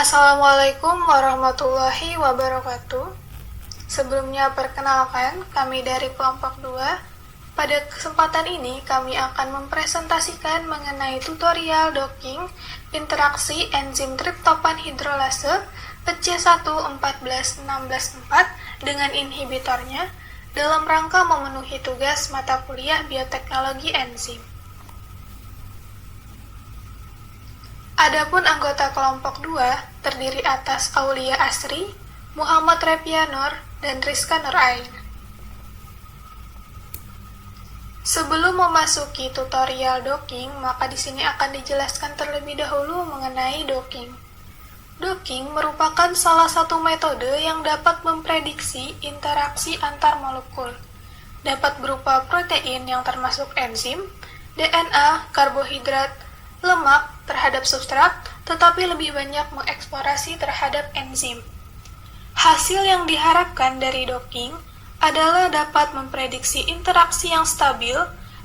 Assalamualaikum warahmatullahi wabarakatuh. Sebelumnya perkenalkan, kami dari kelompok 2. Pada kesempatan ini kami akan mempresentasikan mengenai tutorial docking interaksi enzim triptopan hidrolase PC1-14-16-4 dengan inhibitornya dalam rangka memenuhi tugas mata kuliah bioteknologi enzim. Adapun anggota kelompok 2 terdiri atas Aulia Asri, Muhammad Repianor, dan Rizka Nurain. Sebelum memasuki tutorial docking, maka di sini akan dijelaskan terlebih dahulu mengenai docking. Docking merupakan salah satu metode yang dapat memprediksi interaksi antar molekul. Dapat berupa protein yang termasuk enzim, DNA, karbohidrat, lemak terhadap substrat, tetapi lebih banyak mengeksplorasi terhadap enzim. Hasil yang diharapkan dari docking adalah dapat memprediksi interaksi yang stabil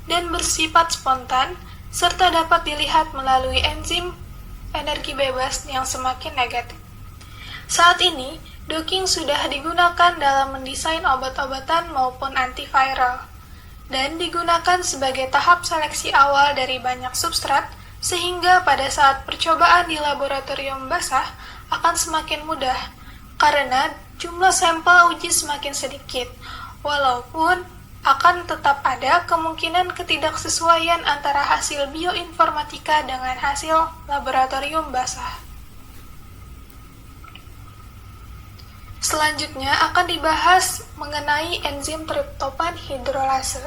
dan bersifat spontan, serta dapat dilihat melalui enzim energi bebas yang semakin negatif. Saat ini, docking sudah digunakan dalam mendesain obat-obatan maupun antiviral, dan digunakan sebagai tahap seleksi awal dari banyak substrat, sehingga pada saat percobaan di laboratorium basah akan semakin mudah, karena jumlah sampel uji semakin sedikit, walaupun akan tetap ada kemungkinan ketidaksesuaian antara hasil bioinformatika dengan hasil laboratorium basah. Selanjutnya akan dibahas mengenai enzim triptopan hidrolase.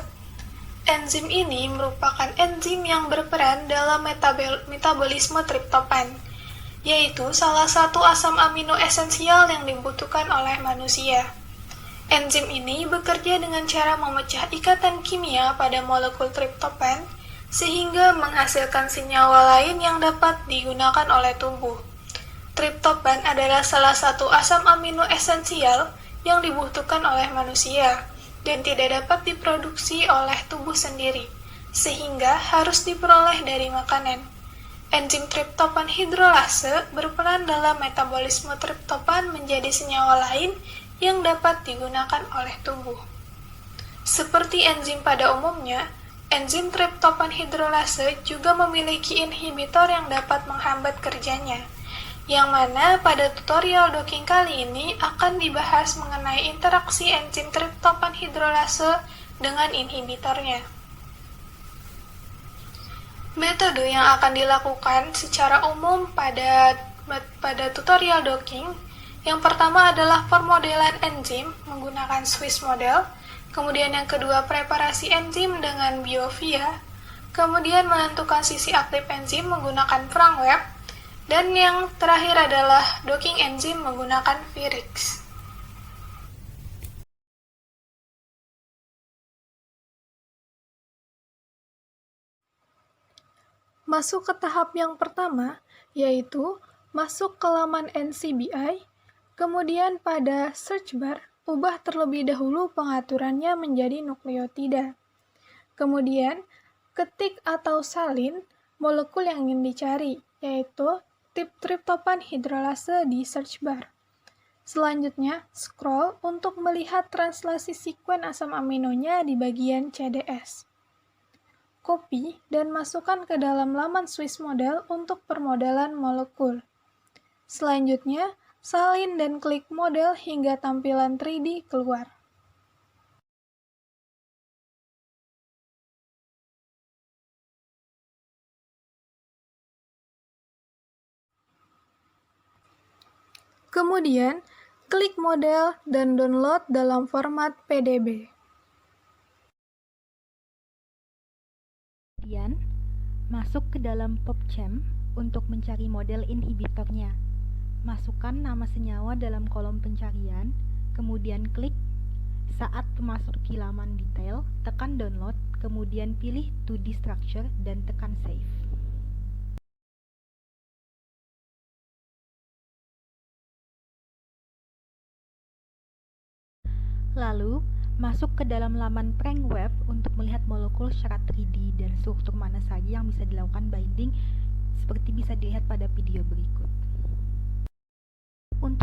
Enzim ini merupakan enzim yang berperan dalam metabolisme triptopan, yaitu salah satu asam amino esensial yang dibutuhkan oleh manusia. Enzim ini bekerja dengan cara memecah ikatan kimia pada molekul triptopan, sehingga menghasilkan senyawa lain yang dapat digunakan oleh tubuh. Triptopan adalah salah satu asam amino esensial yang dibutuhkan oleh manusia, dan tidak dapat diproduksi oleh tubuh sendiri, sehingga harus diperoleh dari makanan. Enzim triptopan hidrolase berperan dalam metabolisme triptopan menjadi senyawa lain yang dapat digunakan oleh tubuh. Seperti enzim pada umumnya, enzim triptopan hidrolase juga memiliki inhibitor yang dapat menghambat kerjanya, yang mana pada tutorial docking kali ini akan dibahas mengenai interaksi enzim triptopan hidrolase dengan inhibitornya. Metode yang akan dilakukan secara umum pada tutorial docking, yang pertama adalah pemodelan enzim menggunakan Swiss model, kemudian yang kedua preparasi enzim dengan BioVia, kemudian menentukan sisi aktif enzim menggunakan perang web, dan yang terakhir adalah docking enzim menggunakan Virix. Masuk ke tahap yang pertama, yaitu masuk ke laman NCBI, kemudian pada search bar, ubah terlebih dahulu pengaturannya menjadi nukleotida. Kemudian, ketik atau salin molekul yang ingin dicari, yaitu triptopan hidrolase di search bar. Selanjutnya, scroll untuk melihat translasi sekuen asam aminonya di bagian CDS. Copy dan masukkan ke dalam laman Swiss model untuk permodelan molekul. Selanjutnya, salin dan klik model hingga tampilan 3D keluar. Kemudian, klik model dan download dalam format PDB. Kemudian, masuk ke dalam PubChem untuk mencari model inhibitornya. Masukkan nama senyawa dalam kolom pencarian, kemudian klik. Saat memasuki laman detail, tekan download, kemudian pilih 2D structure dan tekan save. Lalu, masuk ke dalam laman prank web untuk melihat molekul secara 3D dan struktur mana saja yang bisa dilakukan binding, seperti bisa dilihat pada video berikut.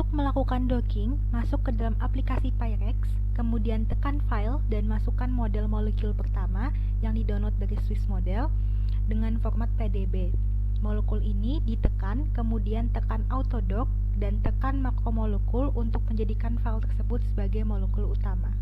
Untuk melakukan docking, masuk ke dalam aplikasi Pyrex, kemudian tekan File dan masukkan model molekul pertama yang didownload dari Swiss Model dengan format PDB. Molekul ini ditekan, kemudian tekan Autodock dan tekan makromolekul untuk menjadikan file tersebut sebagai molekul utama.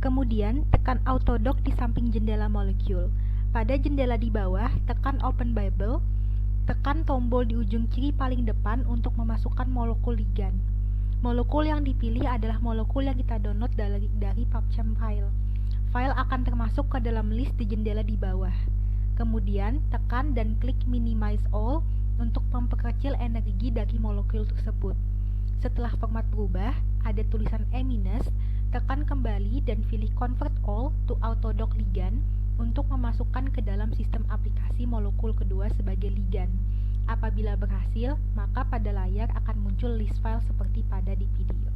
Kemudian, tekan Autodock di samping jendela molekul. Pada jendela di bawah, tekan Open Bible, tekan tombol di ujung kiri paling depan untuk memasukkan molekul ligan. Molekul yang dipilih adalah molekul yang kita download dari PubChem file. File akan termasuk ke dalam list di jendela di bawah. Kemudian, tekan dan klik Minimize All untuk memperkecil energi dari molekul tersebut. Setelah format berubah, ada tulisan E-, tekan kembali dan pilih Convert All to Autodock Ligand untuk memasukkan ke dalam sistem aplikasi molekul kedua sebagai ligand. Apabila berhasil, maka pada layar akan muncul list file seperti pada di video.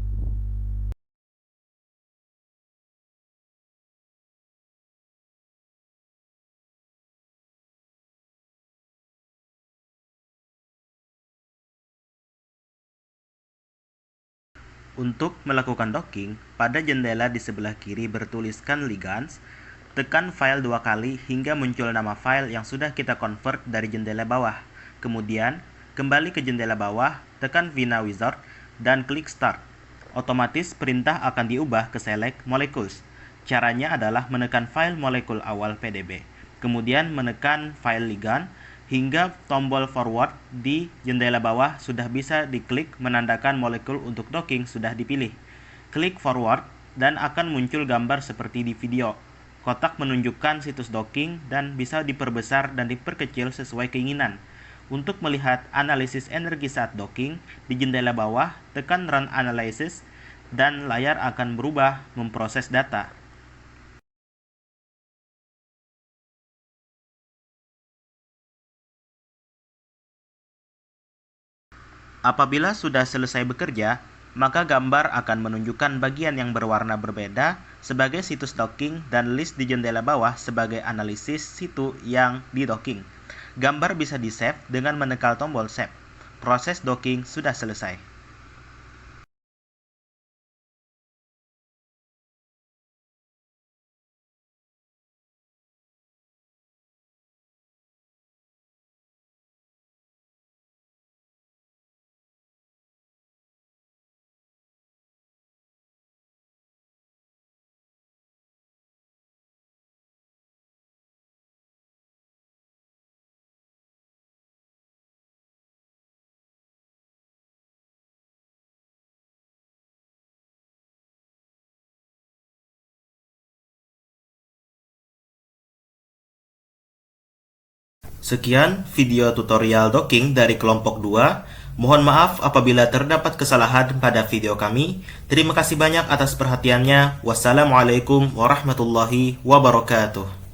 Untuk melakukan docking, pada jendela di sebelah kiri bertuliskan ligands, tekan file 2 kali hingga muncul nama file yang sudah kita convert dari jendela bawah. Kemudian, kembali ke jendela bawah, tekan Vina Wizard, dan klik Start. Otomatis perintah akan diubah ke Select Molecules. Caranya adalah menekan file molekul awal PDB, kemudian menekan file ligand, hingga tombol forward di jendela bawah sudah bisa diklik menandakan molekul untuk docking sudah dipilih. Klik forward dan akan muncul gambar seperti di video. Kotak menunjukkan situs docking dan bisa diperbesar dan diperkecil sesuai keinginan. Untuk melihat analisis energi saat docking, di jendela bawah tekan Run Analysis dan layar akan berubah memproses data. Apabila sudah selesai bekerja, maka gambar akan menunjukkan bagian yang berwarna berbeda sebagai situs docking dan list di jendela bawah sebagai analisis situ yang di docking. Gambar bisa di-save dengan menekan tombol Save. Proses docking sudah selesai. Sekian video tutorial docking dari kelompok 2. Mohon maaf apabila terdapat kesalahan pada video kami. Terima kasih banyak atas perhatiannya. Wassalamualaikum warahmatullahi wabarakatuh.